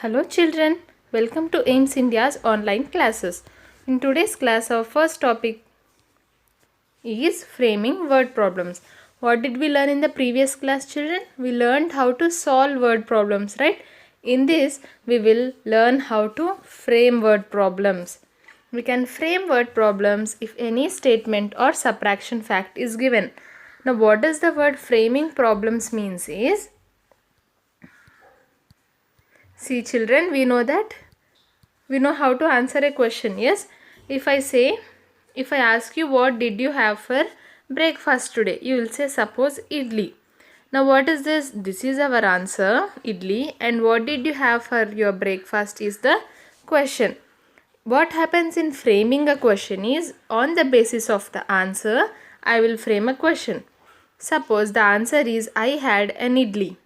Hello children, welcome to AIMS India's online classes. In today's class, our first topic is framing word problems. What did we learn in the previous class, children? We learned how to solve word problems, right? In this, we will learn how to frame word problems. We can frame word problems if any statement or subtraction fact is given. Now, what does the word framing problems means is, see children, we know how to answer a question. Yes, if I ask you what did you have for breakfast today, you will say suppose idli. Now what is this is our answer, idli, and what did you have for your breakfast is the question. What happens in framing a question is, on the basis of the answer I will frame a question. Suppose the answer is I had an idli.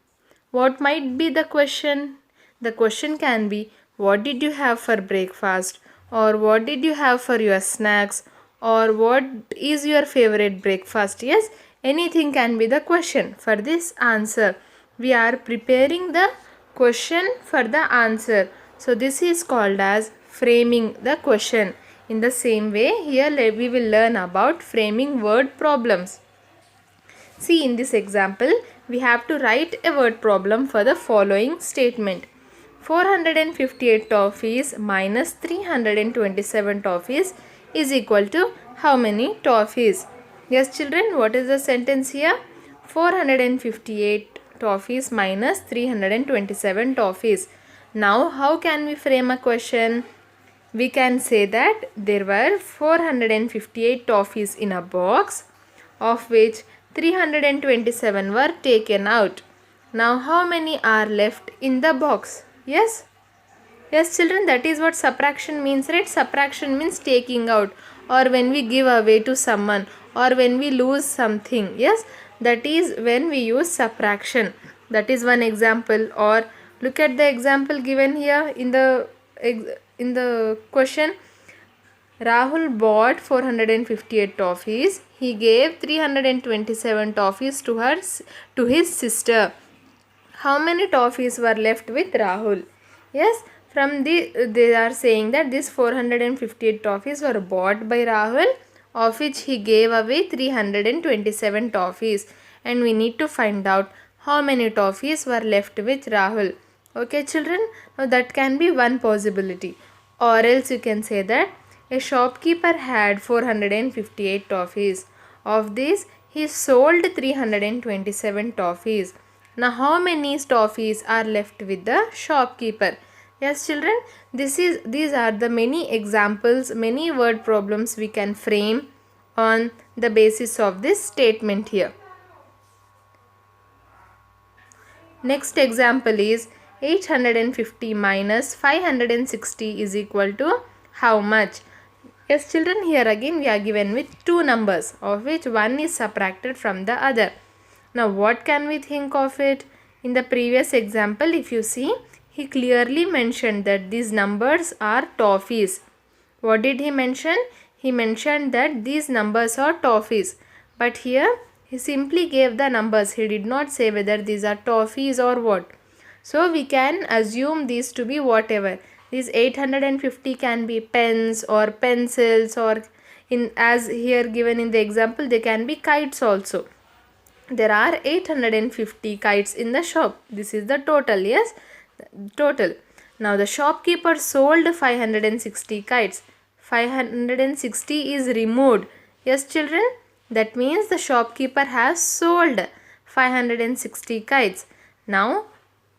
What might be the question? The question can be, what did you have for breakfast, or what did you have for your snacks, or what is your favorite breakfast? Yes, anything can be the question. For this answer, we are preparing the question for the answer. So this is called as framing the question. In the same way, here we will learn about framing word problems. See, in this example, we have to write a word problem for the following statement. 458 toffees minus 327 toffees is equal to how many toffees? Yes children, what is the sentence here? 458 toffees minus 327 toffees. Now, how can we frame a question? We can say that there were 458 toffees in a box, of which 327 were taken out. Now how many are left in the box? Yes? Yes children, that is what subtraction means, right? Subtraction means taking out, or when we give away to someone, or when we lose something. Yes, that is when we use subtraction. That is one example. Or look at the example given here in the question. Rahul bought 458 toffees. He gave 327 toffees to his sister. How many toffees were left with Rahul? Yes, they are saying that these 458 toffees were bought by Rahul, of which he gave away 327 toffees, and we need to find out how many toffees were left with Rahul. Okay children, now that can be one possibility. Or else you can say that a shopkeeper had 458 toffees. Of these, he sold 327 toffees. Now, how many toffees are left with the shopkeeper? Yes, children, these are the many examples, many word problems we can frame on the basis of this statement here. Next example is 850 minus 560 is equal to how much? Yes children, here again we are given with two numbers, of which one is subtracted from the other. Now what can we think of it? In the previous example, if you see, he clearly mentioned that these numbers are toffees. What did he mention? He mentioned that these numbers are toffees. But here he simply gave the numbers. He did not say whether these are toffees or what. So we can assume these to be whatever. These 850 can be pens or pencils, or as here given in the example, they can be kites also. There are 850 kites in the shop. This is the total. Yes, total. Now the shopkeeper sold 560 kites. 560 is removed. Yes children, that means the shopkeeper has sold 560 kites. Now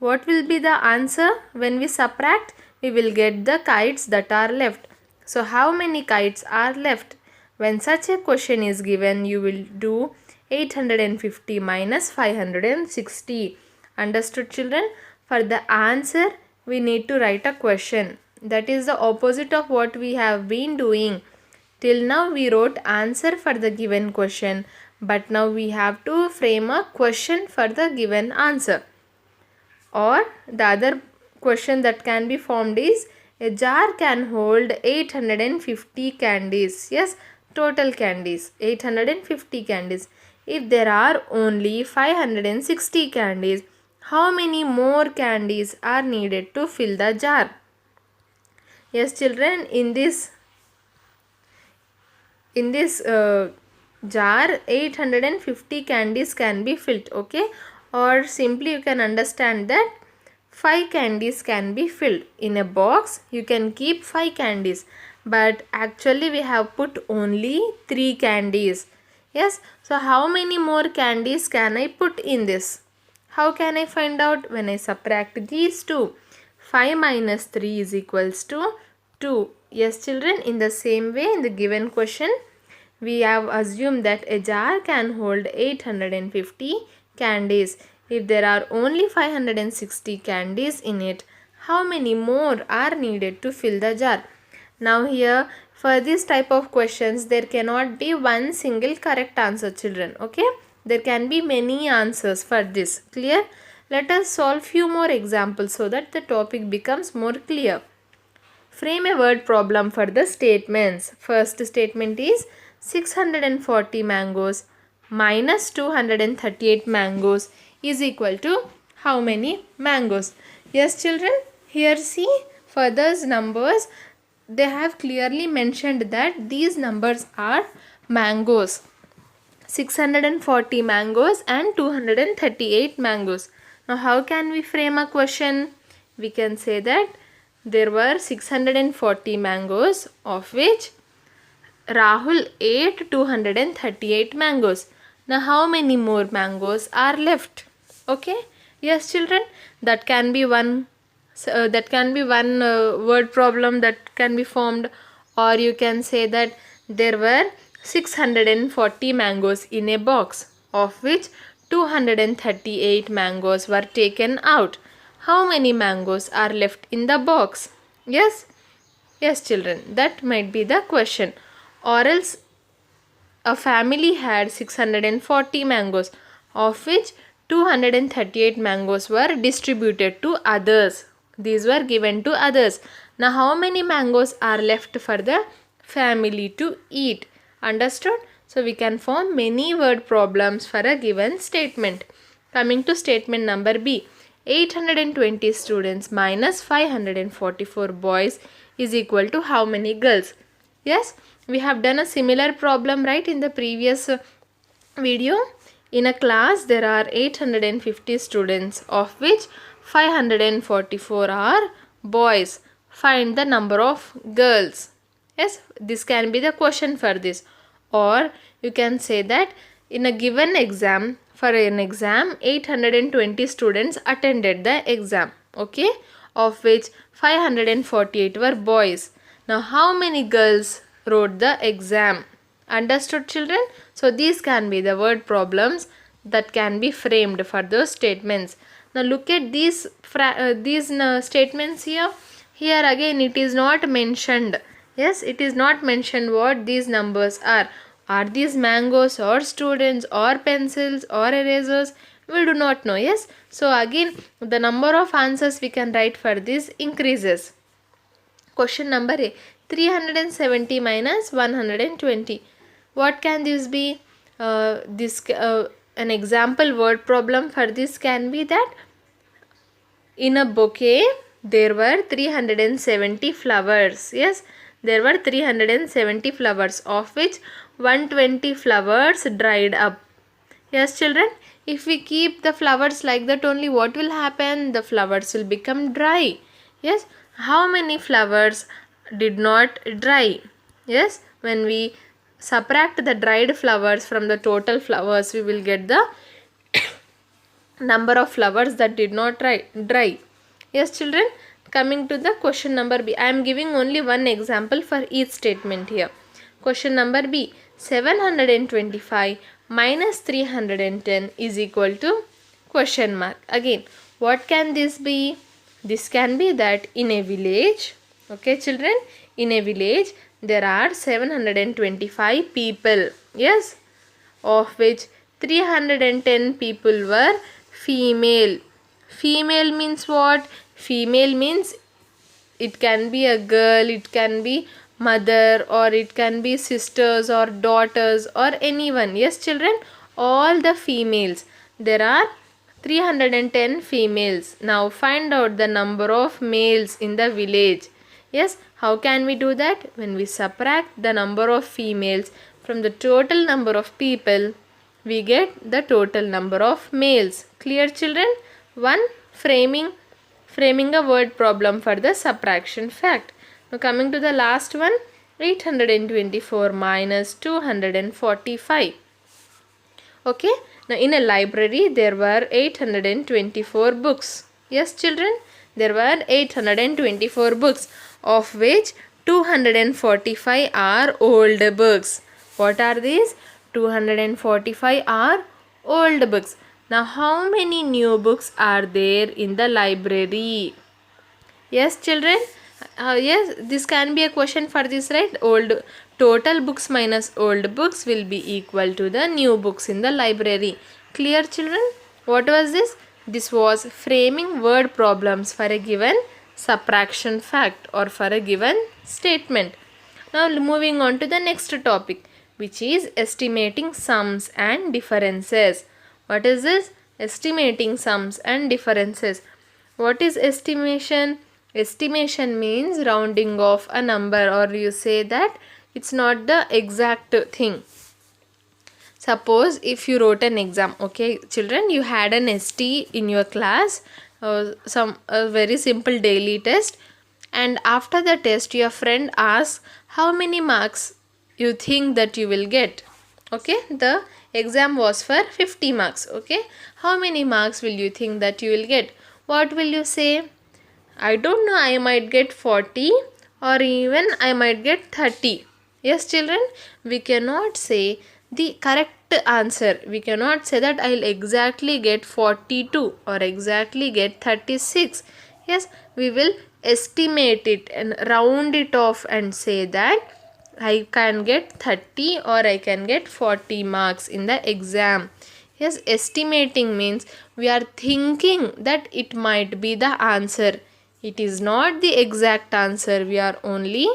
what will be the answer? When we subtract, we will get the kites that are left. So how many kites are left? When such a question is given, you will do 850 minus 560. Understood children? For the answer, we need to write a question. That is the opposite of what we have been doing. Till now we wrote answer for the given question, but now we have to frame a question for the given answer. Or the other question that can be formed is, a jar can hold 850 candies. Yes, total candies, 850 candies. If there are only 560 candies, how many more candies are needed to fill the jar? Yes, children, in this jar 850 candies can be filled, okay? Or simply you can understand that 5 candies can be filled. In a box you can keep 5 candies, but actually we have put only 3 candies. Yes, so how many more candies can I put in this? How can I find out? When I subtract these two, 5 minus 3 is equals to 2. Yes, children, in the same way, in the given question, we have assumed that a jar can hold 850 candies. If there are only 560 candies in it, how many more are needed to fill the jar? Now here, for this type of questions, there cannot be one single correct answer, children. Okay? There can be many answers for this. Clear? Let us solve few more examples so that the topic becomes more clear. Frame a word problem for the statements. First statement is 640 mangoes minus 238 mangoes is equal to how many mangoes? Yes, children, here see for those numbers, they have clearly mentioned that these numbers are mangoes. 640 mangoes and 238 mangoes. Now how can we frame a question? We can say that there were 640 mangoes, of which Rahul ate 238 mangoes. Now how many more mangoes are left? Okay? Yes, children, that can be one word problem that can be formed, or you can say that there were 640 mangoes in a box, of which 238 mangoes were taken out. How many mangoes are left in the box? Yes? Yes, children, that might be the question. Or else a family had 640 mangoes, of which 238 mangoes were distributed to others. These were given to others. Now how many mangoes are left for the family to eat? Understood? So we can form many word problems for a given statement. Coming to statement number B. 820 students minus 544 boys is equal to how many girls? Yes, we have done a similar problem, right, in the previous video. In a class there are 850 students, of which 544 are boys. Find the number of girls. Yes, this can be the question for this. Or you can say that in a given exam, for an exam 820 students attended the exam, okay, of which 548 were boys. Now how many girls wrote the exam? Understood, children? So these can be the word problems that can be framed for those statements. Now look at these statements here. Here again it is not mentioned. Yes, it is not mentioned what these numbers are. Are these mangoes or students or pencils or erasers? We do not know. Yes, so again the number of answers we can write for this increases. Question number A. 370 minus 120. What can this be? An example word problem for this can be that in a bouquet there were 370 flowers. Yes, there were 370 flowers, of which 120 flowers dried up. Yes, children, if we keep the flowers like that only, what will happen? The flowers will become dry. Yes, how many flowers did not dry? Yes, when we subtract the dried flowers from the total flowers, we will get the number of flowers that did not dry. Yes, children, coming to the question number B. I am giving only one example for each statement here. Question number B. 725 minus 310 is equal to question mark. Again, what can this be? This can be that in a village, okay, children, in a village there are 725 people. Yes, of which 310 people were female. Female means what? Female means it can be a girl, it can be mother, or it can be sisters or daughters or anyone. Yes, children, all the females. There are 310 females. Now find out the number of males in the village. Yes, how can we do that? When we subtract the number of females from the total number of people, we get the total number of males. Clear, children? One, framing a word problem for the subtraction fact. Now coming to the last one, 824 minus 245. Okay, now in a library there were 824 books. Yes, children, there were 824 books, of which 245 are old books. What are these? 245 are old books. Now how many new books are there in the library? Yes, children. Yes, this can be a question for this, right? Total books minus old books will be equal to the new books in the library. Clear, children? What was this? This was framing word problems for a given subtraction fact or for a given statement. Now moving on to the next topic, which is estimating sums and differences. What is this? Estimating sums and differences. What is estimation? Estimation means rounding off a number, or you say that it's not the exact thing. Suppose if you wrote an exam, okay children, you had an ST in your class, a very simple daily test, and after the test your friend asks how many marks you think that you will get. Okay, the exam was for 50 marks. Okay, how many marks will you think that you will get? What will you say? I don't know, I might get 40 or even I might get 30. Yes, children, we cannot say the correct answer. We cannot say that I will exactly get 42 or exactly get 36. Yes, we will estimate it and round it off and say that I can get 30 or I can get 40 marks in the exam. Yes, estimating means we are thinking that it might be the answer. It is not the exact answer. We are only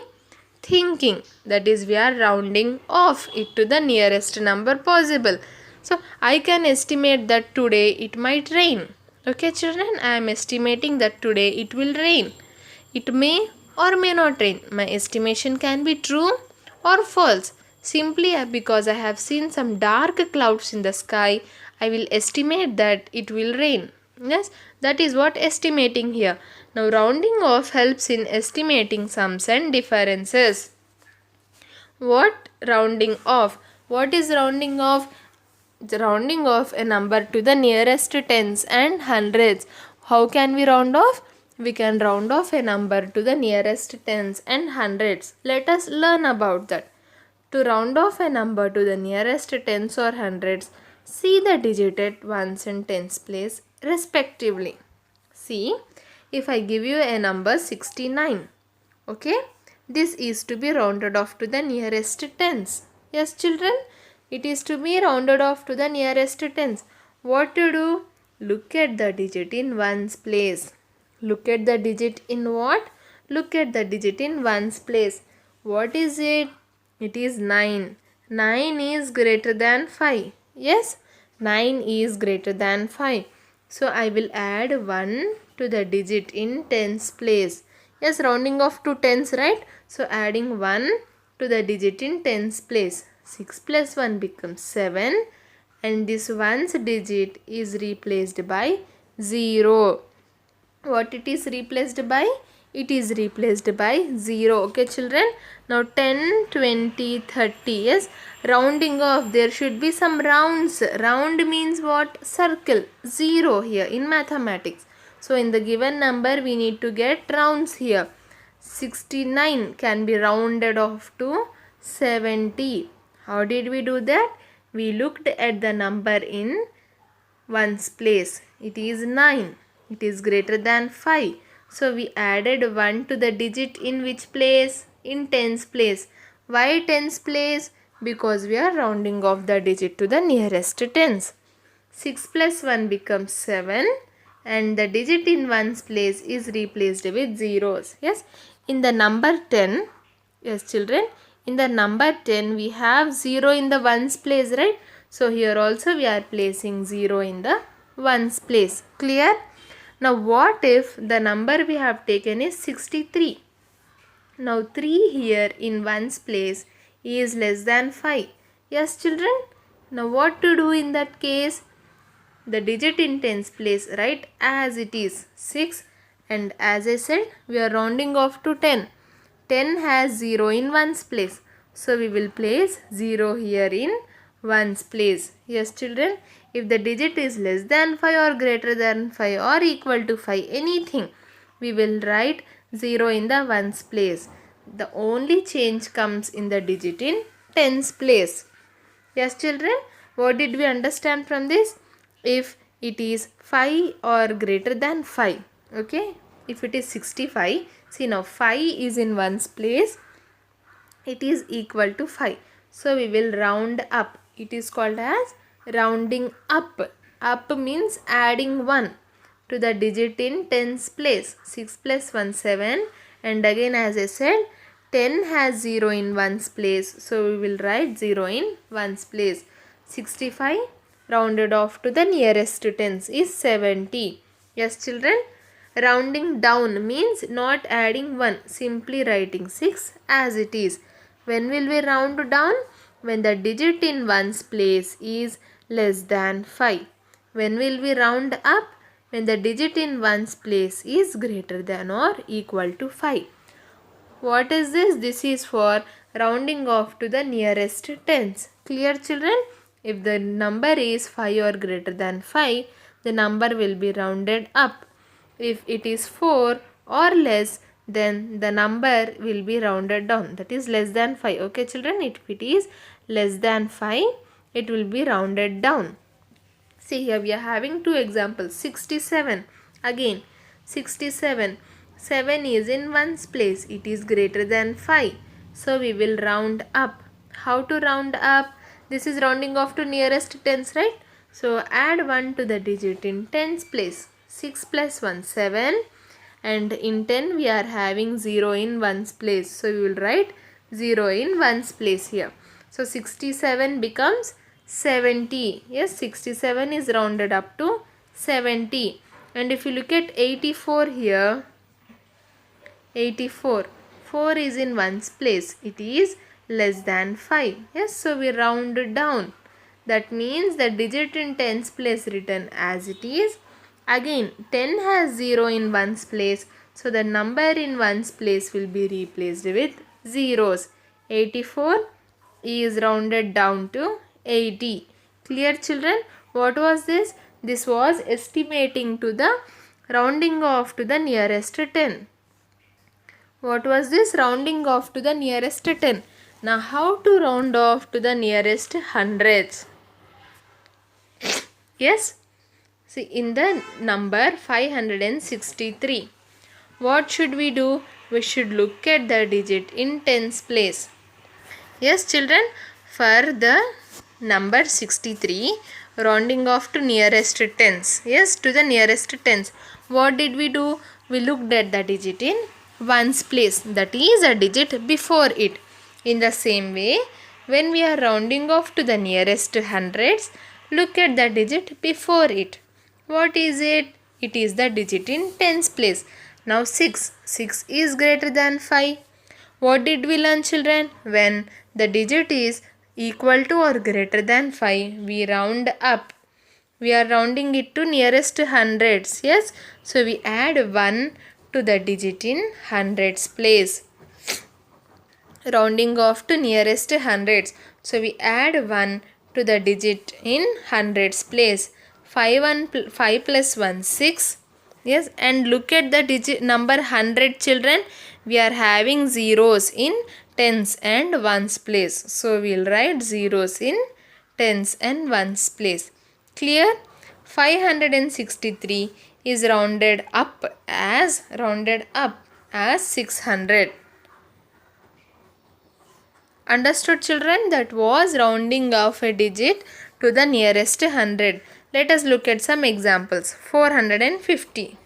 thinking. That is, we are rounding off it to the nearest number possible. So, I can estimate that today it might rain. Okay, children, I am estimating that today it will rain. It may or may not rain. My estimation can be true or false. Simply because I have seen some dark clouds in the sky, I will estimate that it will rain. Yes, that is what estimating here. Now rounding off helps in estimating sums and differences. What rounding off? What is rounding off? The rounding off a number to the nearest tens and hundreds. How can we round off? We can round off a number to the nearest tens and hundreds. Let us learn about that. To round off a number to the nearest tens or hundreds, see the digit at ones and tens place respectively. See, if I give you a number 69, okay, this is to be rounded off to the nearest tens. Yes, children, it is to be rounded off to the nearest tens. What to do? Look at the digit in ones place. Look at the digit in what? Look at the digit in ones place. What is it? It is 9. 9 is greater than 5. Yes, 9 is greater than 5. So I will add 1 to the digit in tens place. Yes, rounding off to tens, right? So adding 1 to the digit in tens place. 6 plus 1 becomes 7, and this ones digit is replaced by 0. What it is replaced by? It is replaced by 0. Okay, children. Now 10, 20, 30. Yes, rounding off, there should be some rounds. Round means what? Circle. 0 here in mathematics. So in the given number we need to get rounds here. 69 can be rounded off to 70. How did we do that? We looked at the number in ones place. It is 9. It is greater than 5. So we added 1 to the digit in which place? In tens place. Why tens place? Because we are rounding off the digit to the nearest tens. 6 plus 1 becomes 7, and the digit in ones place is replaced with zeros. Yes, in the number 10, yes children, in the number 10 we have 0 in the ones place, right? So here also we are placing 0 in the ones place. Clear? Now what if the number we have taken is 63? Now 3 here in ones place is less than 5. Yes children? Now what to do in that case? The digit in tens place write as it is 6, and as I said we are rounding off to 10. 10 has 0 in ones place. So we will place 0 here in ones place. Yes children, if the digit is less than 5 or greater than 5 or equal to 5, anything, we will write 0 in the ones place. The only change comes in the digit in tens place. Yes children, what did we understand from this? If it is 5 or greater than 5, okay, if it is 65, see now 5 is in ones place, it is equal to 5, so we will round up. It is called as rounding up. Up means adding 1 to the digit in tens place. 6 plus 1 7, and again as I said 10 has 0 in ones place, so we will write 0 in ones place. 65 rounded off to the nearest tens is 70. Yes children, rounding down means not adding 1, simply writing 6 as it is. When will we round down? When the digit in ones place is less than 5. When will we round up? When the digit in ones place is greater than or equal to 5. What is this? This is for rounding off to the nearest tens. Clear children? If the number is 5 or greater than 5, the number will be rounded up. If it is 4 or less, then the number will be rounded down. That is less than 5. Okay children? If it is less than 5, it will be rounded down. See here we are having two examples. 67. Again 67. 7 is in ones place. It is greater than 5. So we will round up. How to round up? This is rounding off to nearest tens, right? So add 1 to the digit in tens place. 6 plus 1 7, and in 10 we are having 0 in ones place. So we will write 0 in ones place here. So 67 becomes 70. Yes, 67 is rounded up to 70. And if you look at 84 here, 84, 4 is in ones place. It is less than 5. Yes, so we round it down. That means the digit in tens place written as it is. Again 10 has 0 in ones place. So the number in ones place will be replaced with zeros. 84 is rounded down to 80. Clear children? What was this? This was estimating to the rounding off to the nearest 10. What was this? Rounding off to the nearest 10. Now how to round off to the nearest hundreds? Yes? See in the number 563. What should we do? We should look at the digit in tens place. Yes children, for the number 63, rounding off to nearest tens. Yes, to the nearest tens. What did we do? We looked at the digit in ones place. That is a digit before it. In the same way, when we are rounding off to the nearest hundreds, look at the digit before it. What is it? It is the digit in tens place. Now 6. 6 is greater than 5. What did we learn children? When the digit is equal to or greater than 5, we round up. We are rounding it to nearest hundreds. Yes. So we add 1 to the digit in hundreds place. Rounding off to nearest hundreds. So we add 1 to the digit in hundreds place. 5 plus 1 6. Yes, and look at the digit number 100 children. We are having zeros in tens and ones place. So we will write zeros in tens and ones place. Clear? 563 is rounded up as 600. Understood children? That was rounding off a digit to the nearest 100. Let us look at some examples. 450.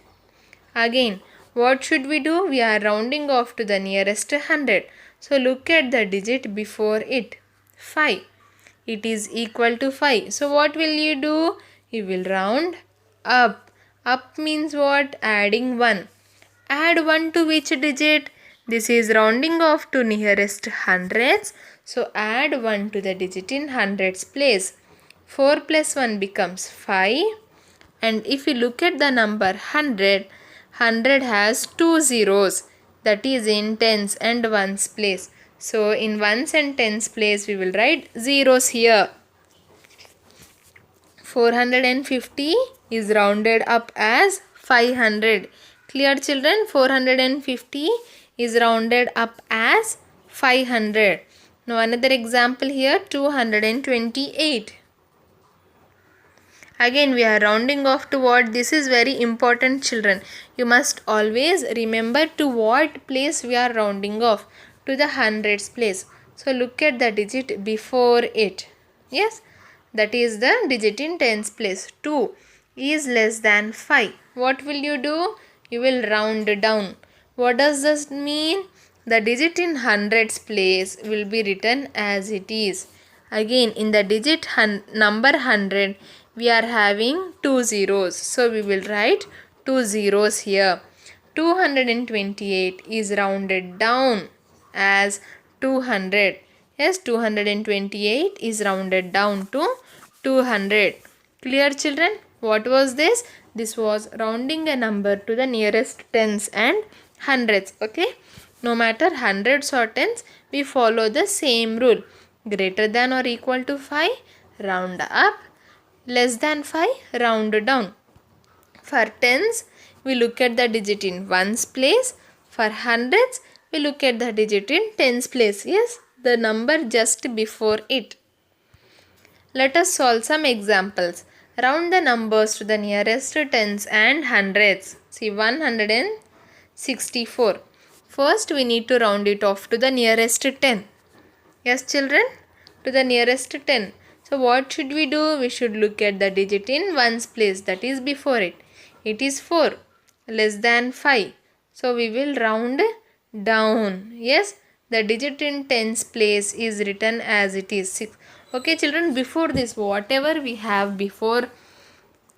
Again, what should we do? We are rounding off to the nearest 100. So look at the digit before it. 5. It is equal to 5. So what will you do? You will round up. Up means what? Adding 1. Add 1 to which digit? This is rounding off to nearest hundreds. So add 1 to the digit in hundreds place. 4 plus 1 becomes 5. And if you look at the number 100, 100 has 2 zeros. That is in tens and ones place. So in ones and tens place we will write zeros here. 450 is rounded up as 500. Clear children? 450 is rounded up as 500. Now another example here, 228. Again we are rounding off to what? This is very important children. You must always remember to what place we are rounding off. To the hundreds place. So look at the digit before it. Yes, that is the digit in tens place. 2 is less than 5. What will you do? You will round down. What does this mean? The digit in hundreds place will be written as it is. Again in the digit number 100 we are having 2 zeros. So we will write 2 zeros here. 228 is rounded down as 200. Yes, 228 is rounded down to 200. Clear children? What was this? This was rounding a number to the nearest tens and hundreds. Okay. No matter hundreds or tens, we follow the same rule. Greater than or equal to 5, round up. Less than 5, round down. For tens, we look at the digit in ones place. For hundreds, we look at the digit in tens place. Yes, the number just before it. Let us solve some examples. Round the numbers to the nearest tens and hundreds. See 164. First we need to round it off to the nearest 10. Yes children, to the nearest 10. So what should we do? We should look at the digit in ones place, that is before it. It is 4, less than 5. So we will round down. Yes, the digit in tens place is written as it is 6. Okay children, before this whatever we have before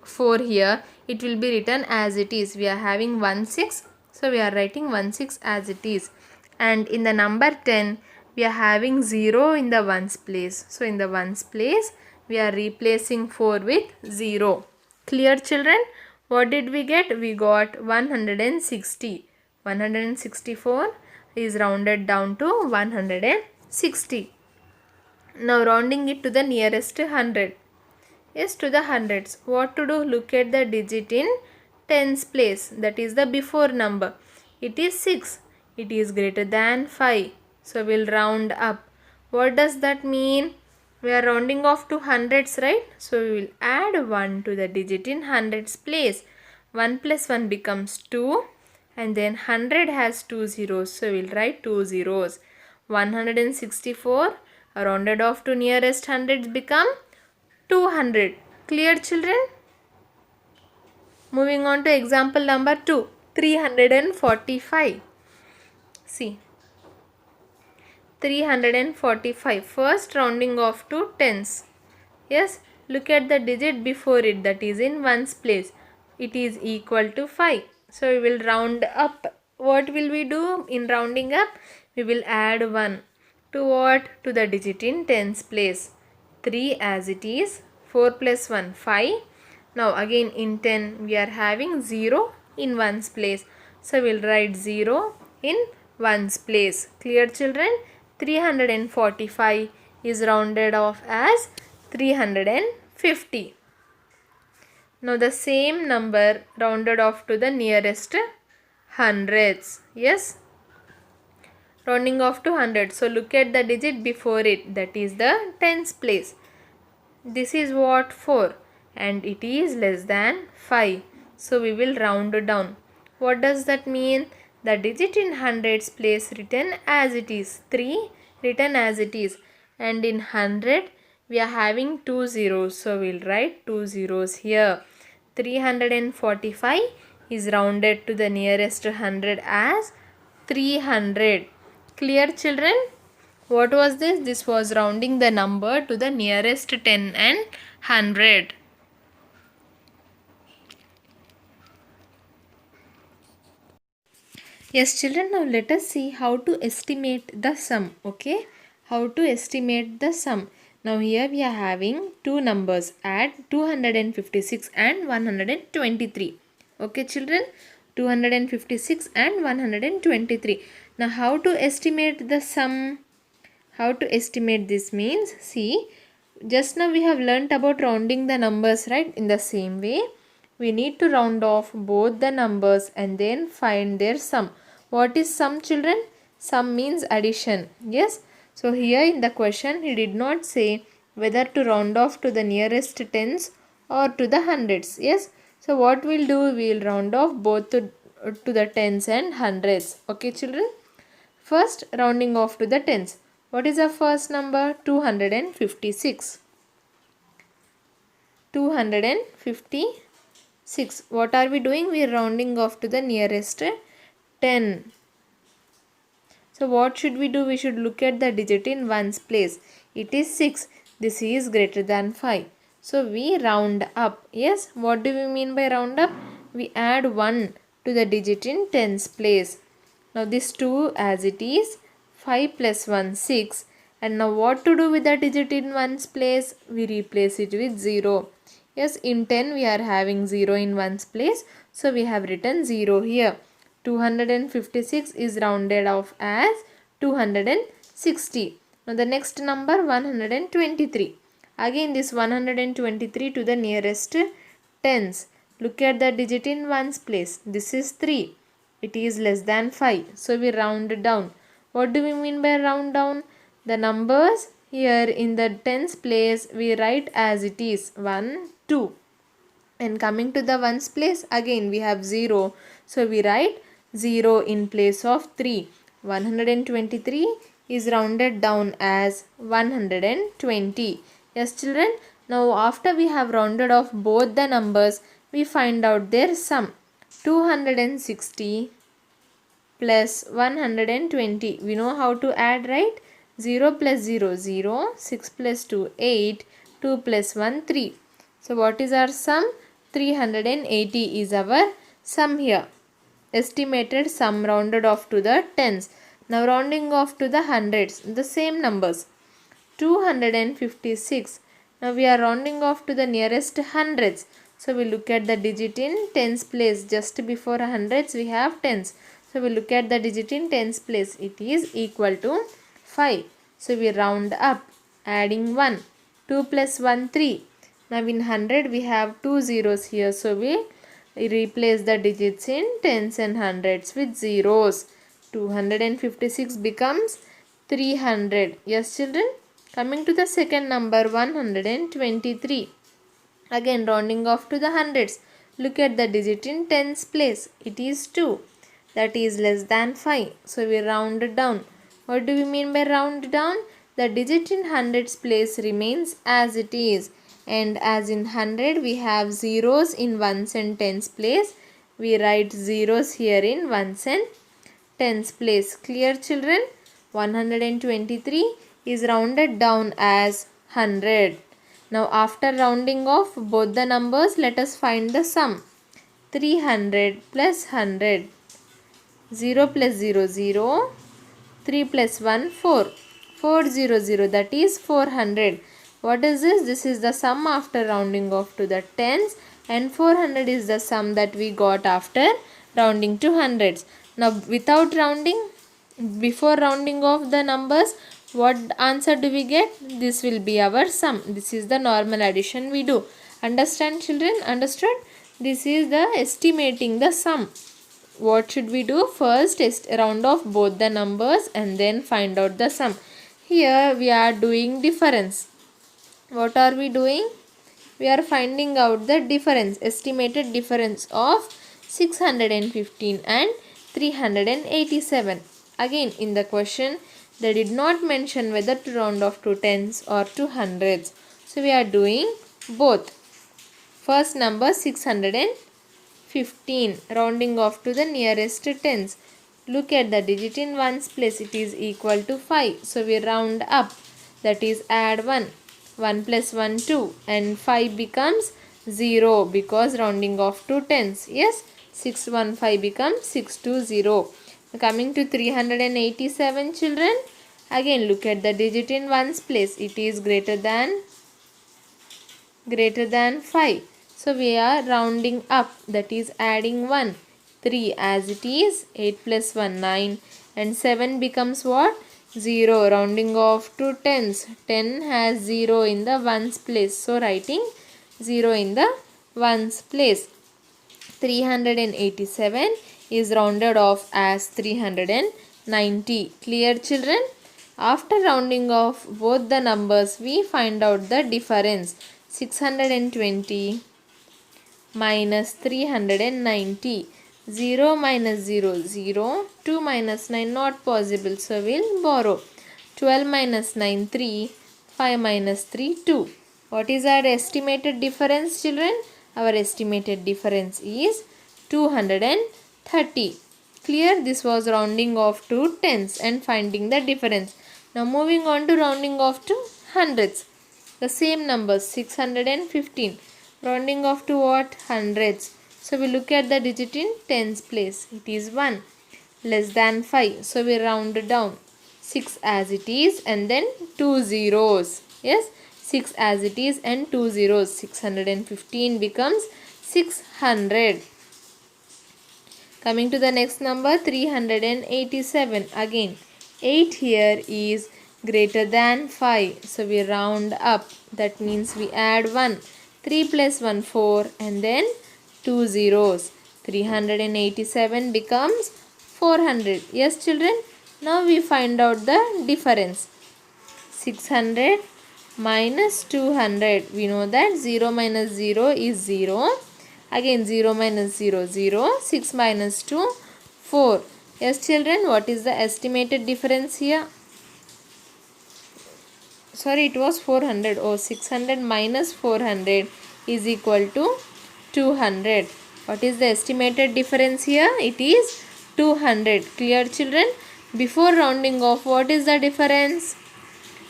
4 here, it will be written as it is. We are having 16. So we are writing 16 as it is. And in the number 10, we are having 0 in the ones place. So in the ones place, we are replacing 4 with 0. Clear children? What did we get? We got 160. 164 is rounded down to 160. Now rounding it to the nearest 100. Yes, to the hundreds. What to do? Look at the digit in tens place. That is the before number. It is 6. It is greater than 5. So we'll round up. What does that mean? We are rounding off to hundreds, right? So we will add 1 to the digit in hundreds place. 1 plus 1 becomes 2. And then 100 has 2 zeros. So we'll write 2 zeros. 164 rounded off to nearest hundreds become 200. Clear children? Moving on to example number 2. 345. See. 345. First rounding off to tens. Yes. Look at the digit before it, that is in ones place. It is equal to 5. So we will round up. What will we do in rounding up? We will add 1. To what? To the digit in tens place. 3 as it is. 4 plus 1, 5. Now again in 10 we are having 0 in ones place. So we will write 0 in ones place. Clear children? 345 is rounded off as 350. Now the same number rounded off to the nearest hundreds. Yes. Rounding off to 100. So look at the digit before it, that is the tens place. This is what? 4, and it is less than 5. So we will round down. What does that mean? The digit in hundreds place written as it is. 3 written as it is. And in 100 we are having 2 zeros. So we will write 2 zeros here. 345 is rounded to the nearest 100 as 300. Clear children? What was this? This was rounding the number to the nearest 10 and 100. Yes, children, now let us see how to estimate the sum. Okay, how to estimate the sum. Now here we are having two numbers, add 256 and 123. Okay, children, 256 and 123. Now how to estimate the sum? How to estimate this means, see, just now we have learnt about rounding the numbers, right? In the same way, we need to round off both the numbers and then find their sum. What is sum, children? Sum means addition. Yes. So here in the question, he did not say whether to round off to the nearest tens or to the hundreds. Yes. So what we'll do, we'll round off both to the tens and hundreds. Okay, children. First, rounding off to the tens. What is our first number? 256. 256. What are we doing? We are rounding off to the nearest 10. So what should we do? We should look at the digit in ones place. It is 6. This is greater than 5. So we round up. Yes. What do we mean by round up? We add 1 to the digit in tens place. Now this 2 as it is. 5 plus 1 6. And now what to do with the digit in ones place? We replace it with 0. Yes, in 10 we are having 0 in ones place. So we have written 0 here. 256 is rounded off as 260. Now the next number 123. Again this 123 to the nearest tens. Look at the digit in ones place. This is 3. It is less than 5. So we round down. What do we mean by round down? The numbers here in the tens place we write as it is 1, 2. And coming to the ones place, again we have 0. So we write 0 in place of 3. 123 is rounded down as 120. Yes, children. Now after we have rounded off both the numbers, we find out their sum. 260 plus 120. We know how to add, right? 0 plus 0, 0. 6 plus 2, 8. 2 plus 1, 3. So what is our sum? 380 is our sum here. Estimated sum rounded off to the tens. Now rounding off to the hundreds. The same numbers. 256. Now we are rounding off to the nearest hundreds. So we look at the digit in tens place. Just before hundreds we have tens. So we look at the digit in tens place. It is equal to 5. So we round up, adding 1. 2 plus 1, 3. Now in 100 we have 2 zeros here. So we replace the digits in tens and hundreds with zeros. 256 becomes 300. Yes, children. Coming to the second number 123. Again rounding off to the hundreds. Look at the digit in tens place. It is 2. That is less than 5. So we round it down. What do we mean by round down? The digit in hundreds place remains as it is. And as in 100 we have zeros in ones and tens place. We write zeros here in ones and tens place. Clear, children? 123 is rounded down as 100. Now after rounding off both the numbers, let us find the sum. 300 plus 100. 0 plus 0, 0. 3 plus 1, 4. 400, that is 400. What is this? This is the sum after rounding off to the tens, and 400 is the sum that we got after rounding to hundreds. Now without rounding, before rounding off the numbers, what answer do we get? This will be our sum. This is the normal addition we do. Understand, children? Understood? This is the estimating the sum. What should we do? First round off both the numbers and then find out the sum. Here we are doing difference. What are we doing? We are finding out the difference, estimated difference of 615 and 387. Again in the question they did not mention whether to round off to tens or to hundreds. So we are doing both. First number 615, rounding off to the nearest tens. Look at the digit in ones place. It is equal to 5. So we round up. That is add 1. 1 plus 1, 2. And 5 becomes 0 because rounding off to tens. Yes. 615 becomes 620. Coming to 387 children. Again look at the digit in ones place. It is greater than 5. So we are rounding up, that is adding 1. 3 as it is, 8 plus 1 9, and 7 becomes what? 0. Rounding off to tens. 10 has 0 in the ones place. So writing 0 in the ones place. 387 is rounded off as 390. Clear children? After rounding off both the numbers, we find out the difference. 620 minus 390. 0 minus 0, 0. 2 minus 9, not possible. So we'll borrow. 12 minus 9, 3. 5 minus 3, 2. What is our estimated difference, children? Our estimated difference is 230. Clear? This was rounding off to tens and finding the difference. Now moving on to rounding off to hundreds. The same numbers, 615. Rounding off to what? Hundreds. So we look at the digit in tens place. It is 1. Less than 5. So we round it down. 6 as it is and then 2 zeros. Yes, 6 as it is and 2 zeros. 615 becomes 600. Coming to the next number, 387. Again, 8 here is greater than 5. So we round up. That means we add 1. 3 plus 1, 4, and then 2 zeros. 387 becomes 400. Yes, children? Now we find out the difference. 600 minus 200. We know that 0 minus 0 is 0. Again 0 minus 0, 0. 6 minus 2, 4. Yes, children, what is the estimated difference here? Sorry, it was 400. Oh, 600 minus 400 is equal to 200. What is the estimated difference here? It is 200. Clear, children? Before rounding off, what is the difference?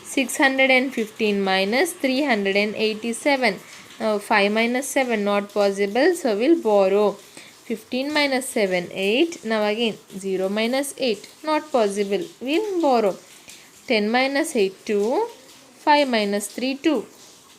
615 minus 387. Now 5 minus 7 not possible, so we'll borrow. 15 minus 7, 8. Now again 0 minus 8 not possible, we'll borrow. 10 minus 8, 2. 5 minus 3, 2.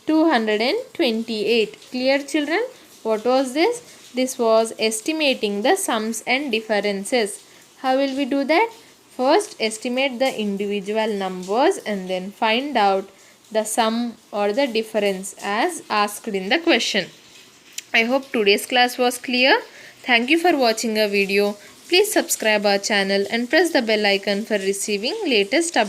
228. Clear, children? What was this? This was estimating the sums and differences. How will we do that? First, estimate the individual numbers and then find out the sum or the difference as asked in the question. I hope today's class was clear. Thank you for watching our video. Please subscribe our channel and press the bell icon for receiving latest updates.